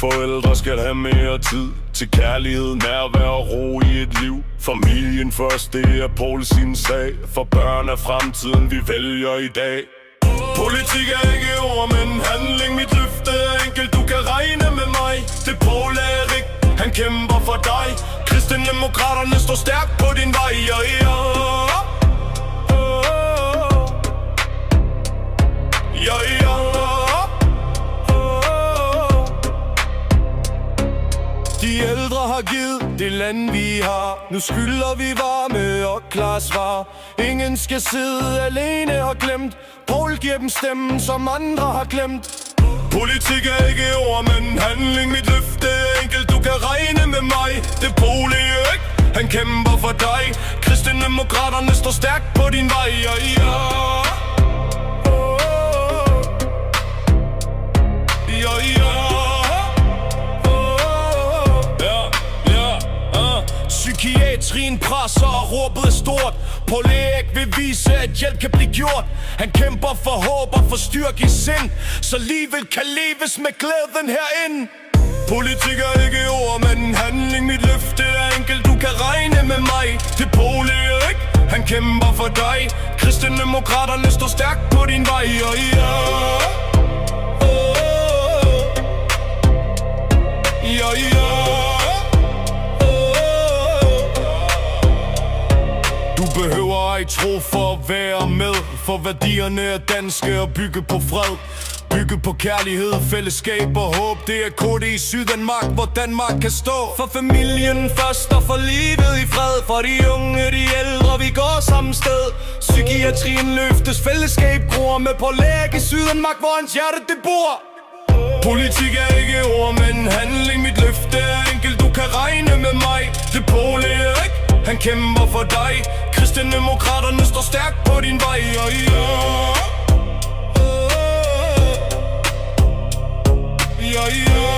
forældre skal have mere tid til kærlighed, nærvær og ro i et liv. Familien først, det er Poul sin sag. For børn er fremtiden, vi vælger i dag. Politik er ikke ord, men handling. Mit løfte er enkelt, du kan regne med mig. Det Poul Erik, han kæmper for dig. Kristendemokraterne står stærkt på din vej. De ældre har givet det land vi har. Nu skylder vi varme og klar svar. Ingen skal sidde alene og glemt. Poul giver dem stemmen, som andre har glemt. Politik er ikke ord, men handling. Mit løfte er enkelt, du kan regne med mig. Det Poul Erik, han kæmper for dig. Kristendemokraterne står stærkt på din vej. Psykiatrien presser og råbet er stort. Poul Erik vil vise, at hjælp kan blive gjort. Han kæmper for håb og for styrke i sind, så livet kan leves med glæden herinde. Politik er ikke ord, men handling. Mit løfte er enkelt, du kan regne med mig. Det Poul Erik, han kæmper for dig. Kristendemokraterne står stærkt på din vej. Du behøver ej tro for at være med, for værdierne er danske og bygge på fred. Bygge på kærlighed, fællesskab og håb. Det er KD i Syddanmark, hvor Danmark kan stå. For familien først og for livet i fred. For de unge, de ældre, vi går samme sted. Psykiatrien løftes, fællesskab gror. Med Poul Erik i Syddanmark, hvor hans hjerte det bor. Politik er ikke ord, men handling. Mit løfte er enkelt, du kan regne med mig. Det Poul Erik, han kæmper for dig. Kristendemokraterne står stærkt på din vej. Yeah.